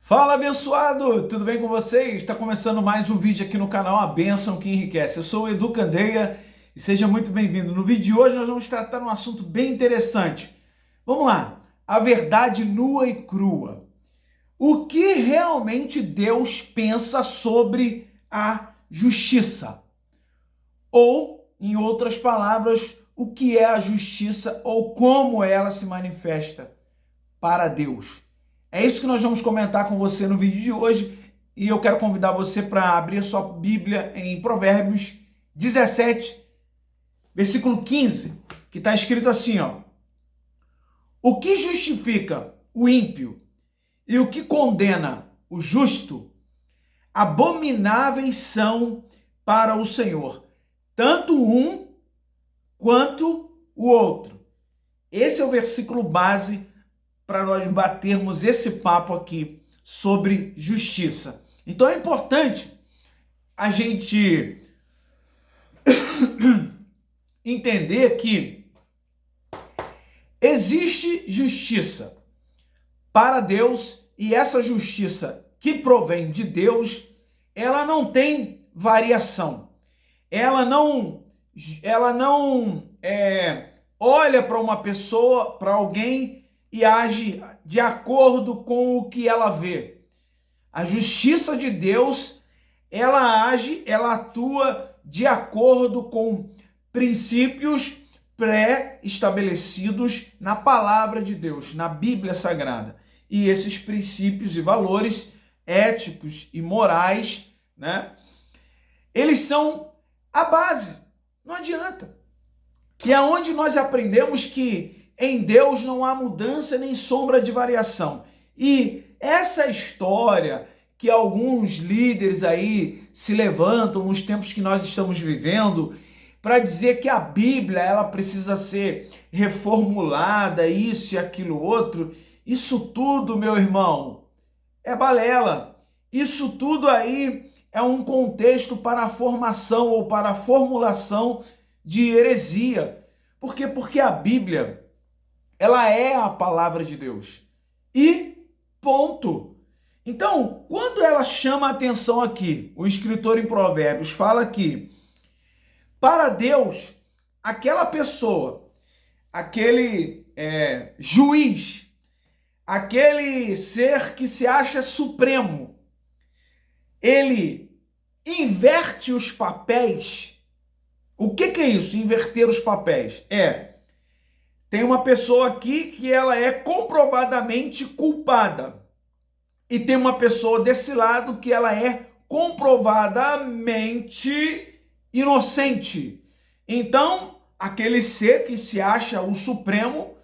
Fala, abençoado! Tudo bem com vocês? Está começando mais um vídeo aqui no canal A Bênção que Enriquece. Eu sou o Edu Candeia e seja muito bem-vindo. No vídeo de hoje nós vamos tratar um assunto bem interessante. Vamos lá, a verdade nua e crua. O que realmente Deus pensa sobre a justiça? Ou, em outras palavras, o que é a justiça ou como ela se manifesta para Deus? É isso que nós vamos comentar com você no vídeo de hoje e eu quero convidar você para abrir a sua Bíblia em Provérbios 17, versículo 15, que está escrito assim, ó: o que justifica o ímpio e o que condena o justo, abomináveis são para o Senhor, tanto um quanto o outro. Esse é o versículo base para nós batermos esse papo aqui sobre justiça. Então é importante a gente entender que existe justiça para Deus e essa justiça que provém de Deus, ela não tem variação. Ela não olha para uma pessoa, para alguém e age de acordo com o que ela vê. A justiça de Deus, ela age, ela atua de acordo com princípios pré-estabelecidos na palavra de Deus, na Bíblia Sagrada. E esses princípios e valores éticos e morais, né, eles são a base. Não adianta. Que é onde nós aprendemos que em Deus não há mudança nem sombra de variação. E essa história que alguns líderes aí se levantam nos tempos que nós estamos vivendo para dizer que a Bíblia ela precisa ser reformulada, isso e aquilo outro, isso tudo, meu irmão, é balela. Isso tudo aí é um contexto para a formação ou para a formulação de heresia. Por quê? Porque a Bíblia ela é a palavra de Deus. E ponto. Então, quando ela chama a atenção aqui, o escritor em Provérbios fala que, para Deus, aquela pessoa, aquele juiz, aquele ser que se acha supremo, ele inverte os papéis. O que é isso? Inverter os papéis? Tem uma pessoa aqui que ela é comprovadamente culpada. E tem uma pessoa desse lado que ela é comprovadamente inocente. Então, aquele ser que se acha o supremo,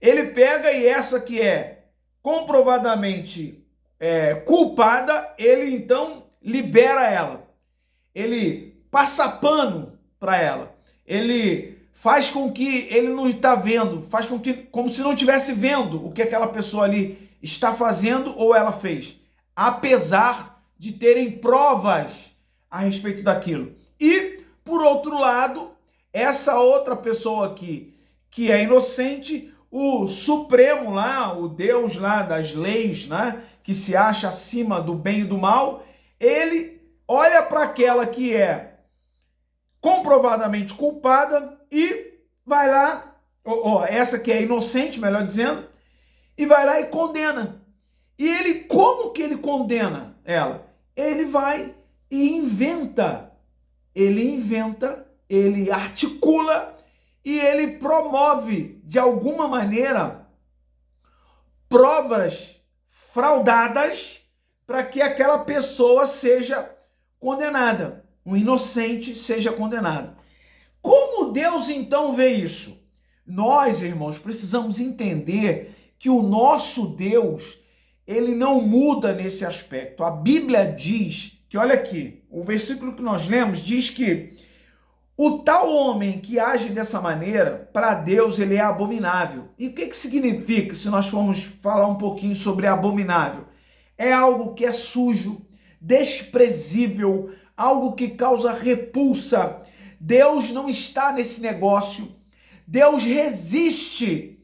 ele pega e essa que é comprovadamente culpada, ele então libera ela. Ele passa pano para ela. Ele faz com que ele não está vendo, faz com que, como se não estivesse vendo o que aquela pessoa ali está fazendo ou ela fez, apesar de terem provas a respeito daquilo. E, por outro lado, essa outra pessoa aqui, que é inocente, o Supremo lá, o Deus lá das leis, né, que se acha acima do bem e do mal, ele olha para aquela que é comprovadamente culpada e vai lá, essa que é inocente, melhor dizendo, e vai lá e condena. E ele, como que ele condena ela? Ele vai e inventa, ele articula e ele promove, de alguma maneira, provas fraudadas para que aquela pessoa seja condenada, um inocente seja condenado. Como Deus então vê isso? Nós, irmãos, precisamos entender que o nosso Deus, ele não muda nesse aspecto. A Bíblia diz que, olha aqui, o versículo que nós lemos diz que o tal homem que age dessa maneira, para Deus ele é abominável. E o que significa, se nós formos falar um pouquinho sobre abominável? É algo que é sujo, desprezível, algo que causa repulsa. Deus não está nesse negócio. Deus resiste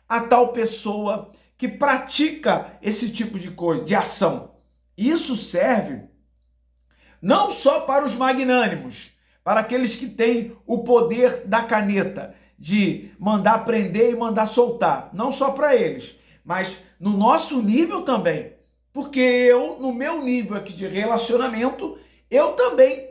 a tal pessoa que pratica esse tipo de coisa, de ação. Isso serve não só para os magnânimos, para aqueles que têm o poder da caneta, de mandar prender e mandar soltar. Não só para eles, mas no nosso nível também. Porque eu, no meu nível aqui de relacionamento, eu também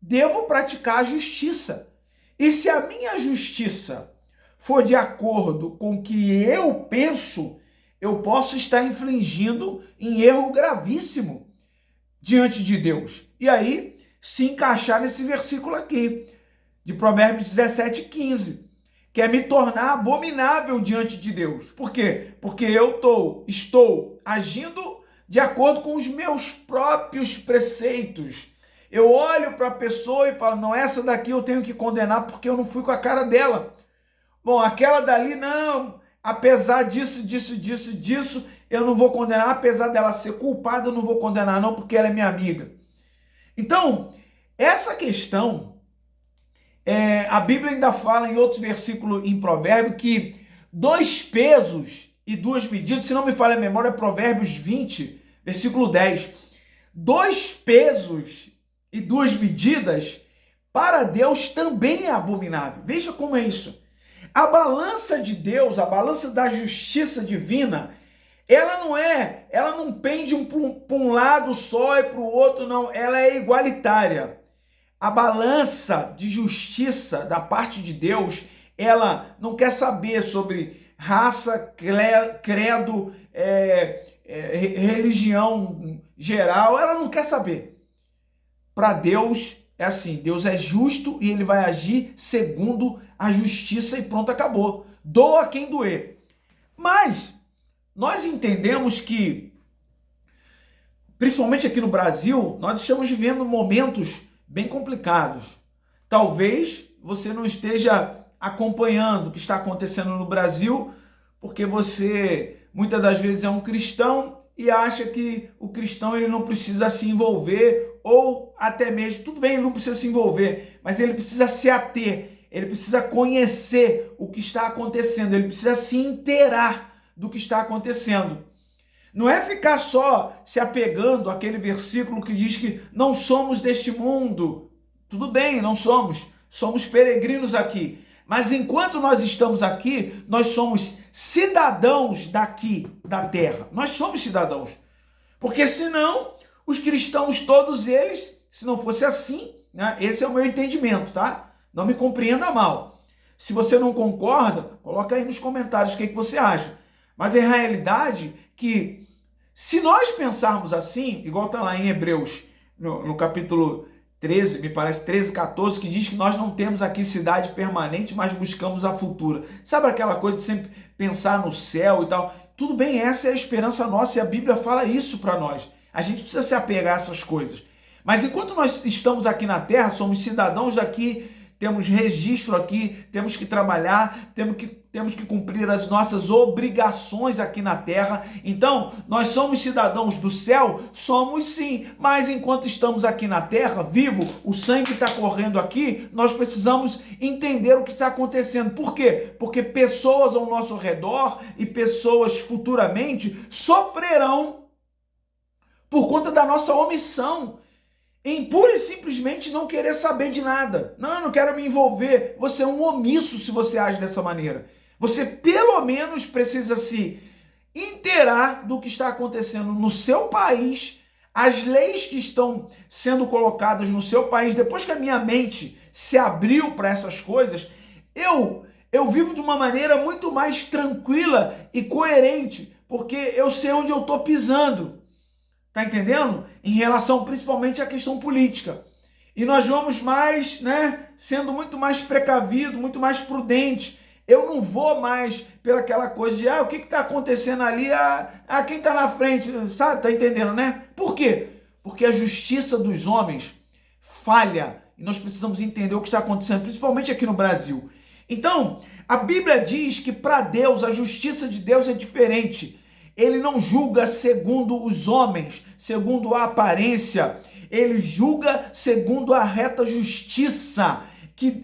devo praticar a justiça. E se a minha justiça for de acordo com o que eu penso, eu posso estar infringindo em erro gravíssimo diante de Deus. E aí, se encaixar nesse versículo aqui, de Provérbios 17:15, que é me tornar abominável diante de Deus. Por quê? Porque eu estou agindo de acordo com os meus próprios preceitos. Eu olho para a pessoa e falo, não, essa daqui eu tenho que condenar porque eu não fui com a cara dela. Bom, aquela dali, não, apesar disso, eu não vou condenar, apesar dela ser culpada, eu não vou condenar não, porque ela é minha amiga. Então, essa questão, a Bíblia ainda fala em outro versículo em Provérbio que 2 pesos e 2 medidas, se não me falha a memória, é Provérbios 20, versículo 10. 2 pesos e 2 medidas, para Deus também é abominável. Veja como é isso. A balança de Deus, a balança da justiça divina, ela não pende para um lado só e para o outro, não. Ela é igualitária. A balança de justiça da parte de Deus, ela não quer saber sobre raça, credo, religião geral, ela não quer saber. Para Deus é assim, Deus é justo e ele vai agir segundo a justiça e pronto, acabou. Doa quem doer. Mas nós entendemos que, principalmente aqui no Brasil, nós estamos vivendo momentos bem complicados. Talvez você não esteja acompanhando o que está acontecendo no Brasil, porque você muitas das vezes é um cristão e acha que o cristão ele não precisa se envolver, ou até mesmo, tudo bem, ele não precisa se envolver, mas ele precisa se ater, ele precisa conhecer o que está acontecendo, ele precisa se inteirar do que está acontecendo. Não é ficar só se apegando àquele versículo que diz que não somos deste mundo. Tudo bem, não somos. Somos peregrinos aqui. Mas enquanto nós estamos aqui, nós somos cidadãos daqui, da terra. Nós somos cidadãos. Porque senão, os cristãos, todos eles, se não fosse assim, né, esse é o meu entendimento, tá? Não me compreenda mal. Se você não concorda, coloca aí nos comentários o que você acha. Mas a realidade que, se nós pensarmos assim, igual está lá em Hebreus, no capítulo 13, me parece 13, 14, que diz que nós não temos aqui cidade permanente, mas buscamos a futura. Sabe aquela coisa de sempre pensar no céu e tal? Tudo bem, essa é a esperança nossa e a Bíblia fala isso para nós. A gente precisa se apegar a essas coisas. Mas enquanto nós estamos aqui na terra, somos cidadãos daqui, temos registro aqui, temos que trabalhar, temos que cumprir as nossas obrigações aqui na terra. Então, nós somos cidadãos do céu? Somos sim, mas enquanto estamos aqui na terra, vivo, o sangue está correndo aqui, nós precisamos entender o que está acontecendo. Por quê? Porque pessoas ao nosso redor e pessoas futuramente sofrerão por conta da nossa omissão, em pura e simplesmente não querer saber de nada. Não, eu não quero me envolver. Você é um omisso se você age dessa maneira. Você pelo menos precisa se inteirar do que está acontecendo no seu país, as leis que estão sendo colocadas no seu país. Depois que a minha mente se abriu para essas coisas, eu vivo de uma maneira muito mais tranquila e coerente, porque eu sei onde eu estou pisando. Tá entendendo? Em relação principalmente à questão política. E nós vamos mais, né, sendo muito mais precavido, muito mais prudente. Eu não vou mais pelaquela coisa de, o que está acontecendo ali, quem está na frente, sabe? Tá entendendo, né? Por quê? Porque a justiça dos homens falha e nós precisamos entender o que está acontecendo, principalmente aqui no Brasil. Então, a Bíblia diz que para Deus, a justiça de Deus é diferente. Ele não julga segundo os homens, segundo a aparência. Ele julga segundo a reta justiça.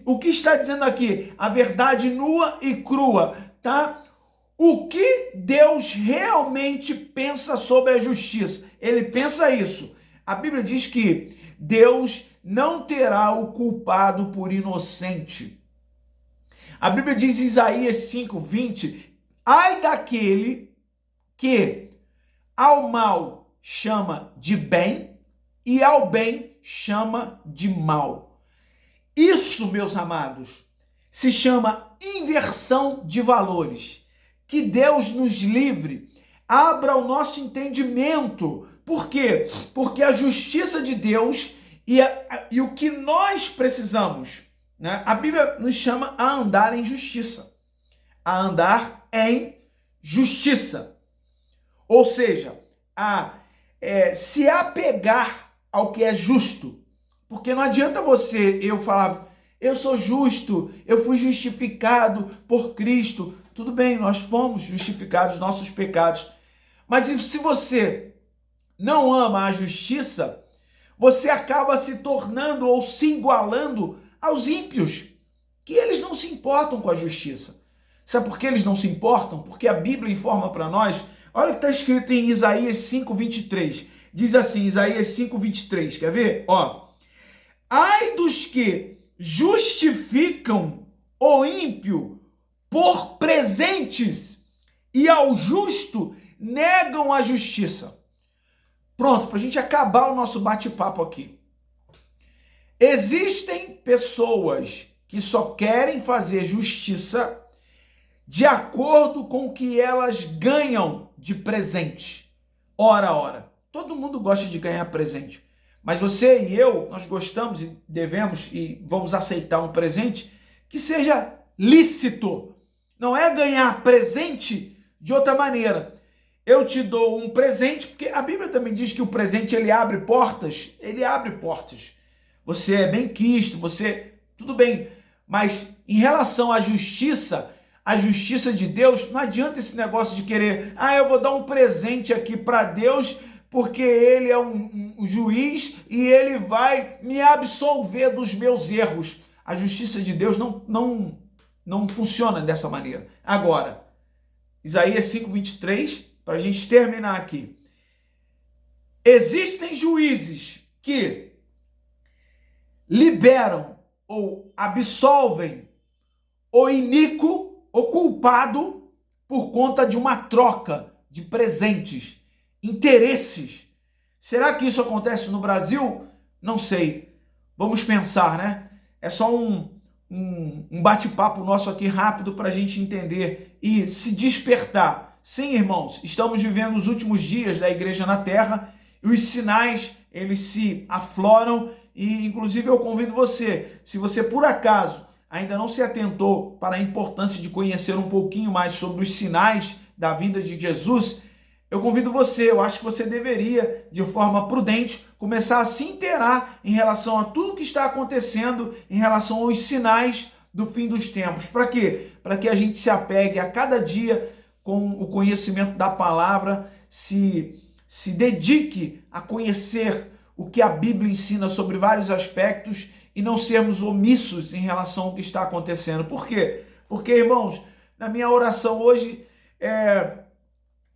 O que está dizendo aqui? A verdade nua e crua, tá? o que Deus realmente pensa sobre a justiça. Ele pensa isso. A Bíblia diz que Deus não terá o culpado por inocente. A Bíblia diz em Isaías 5:20, ai daquele que ao mal chama de bem e ao bem chama de mal. Isso, meus amados, se chama inversão de valores. Que Deus nos livre, abra o nosso entendimento. Por quê? Porque a justiça de Deus e o que nós precisamos, né? A Bíblia nos chama a andar em justiça. A andar em justiça. Ou seja, se apegar ao que é justo. Porque não adianta eu falar, eu sou justo, eu fui justificado por Cristo. Tudo bem, nós fomos justificados dos nossos pecados. Mas se você não ama a justiça, você acaba se tornando ou se igualando aos ímpios, que eles não se importam com a justiça. Sabe por que eles não se importam? Porque a Bíblia informa para nós, olha o que está escrito em Isaías 5:23. Diz assim, Isaías 5:23, quer ver? Ó, ai dos que justificam o ímpio por presentes e ao justo negam a justiça. Pronto, para a gente acabar o nosso bate-papo aqui. Existem pessoas que só querem fazer justiça de acordo com o que elas ganham de presente. Ora. Todo mundo gosta de ganhar presente. Mas você e eu, nós gostamos e devemos e vamos aceitar um presente que seja lícito. Não é ganhar presente de outra maneira. Eu te dou um presente, porque a Bíblia também diz que o presente ele abre portas. Ele abre portas. Você é bem quisto, tudo bem. Mas em relação à justiça, a justiça de Deus, não adianta esse negócio de querer, eu vou dar um presente aqui para Deus, porque ele é um juiz e ele vai me absolver dos meus erros. A justiça de Deus não funciona dessa maneira. Agora, Isaías 5:23, para a gente terminar aqui. Existem juízes que liberam ou absolvem o iníquo, o culpado, por conta de uma troca de presentes, interesses. Será que isso acontece no Brasil? Não sei. Vamos pensar, né? É só um bate-papo nosso aqui rápido para a gente entender e se despertar. Sim, irmãos, estamos vivendo os últimos dias da igreja na terra e os sinais, eles se afloram e, inclusive, eu convido você, se você por acaso ainda não se atentou para a importância de conhecer um pouquinho mais sobre os sinais da vinda de Jesus, eu convido você, eu acho que você deveria, de forma prudente, começar a se inteirar em relação a tudo que está acontecendo, em relação aos sinais do fim dos tempos. Para quê? Para que a gente se apegue a cada dia com o conhecimento da palavra, se dedique a conhecer o que a Bíblia ensina sobre vários aspectos e não sermos omissos em relação ao que está acontecendo. Por quê? Porque, irmãos, na minha oração hoje,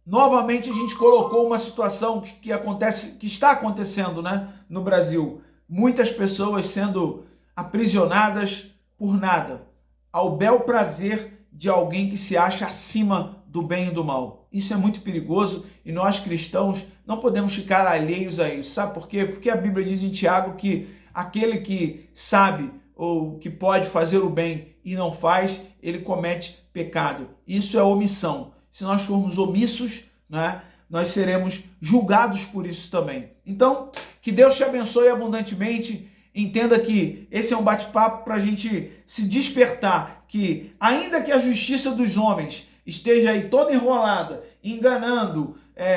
novamente a gente colocou uma situação que está acontecendo, né, no Brasil. Muitas pessoas sendo aprisionadas por nada, ao bel prazer de alguém que se acha acima do bem e do mal. Isso é muito perigoso e nós cristãos não podemos ficar alheios a isso. Sabe por quê? Porque a Bíblia diz em Tiago que aquele que sabe ou que pode fazer o bem e não faz, ele comete pecado. Isso é omissão. Se nós formos omissos, né, nós seremos julgados por isso também. Então, que Deus te abençoe abundantemente. Entenda que esse é um bate-papo para a gente se despertar, que ainda que a justiça dos homens esteja aí toda enrolada, enganando,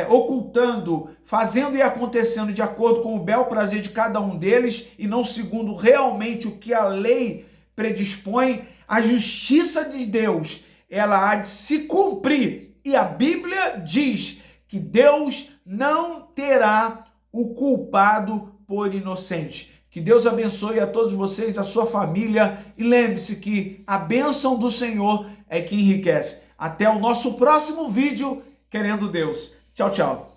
ocultando, fazendo e acontecendo de acordo com o bel prazer de cada um deles e não segundo realmente o que a lei predispõe, a justiça de Deus, ela há de se cumprir. E a Bíblia diz que Deus não terá o culpado por inocente. Que Deus abençoe a todos vocês, a sua família. E lembre-se que a bênção do Senhor é que enriquece. Até o nosso próximo vídeo, querendo Deus. Tchau, tchau.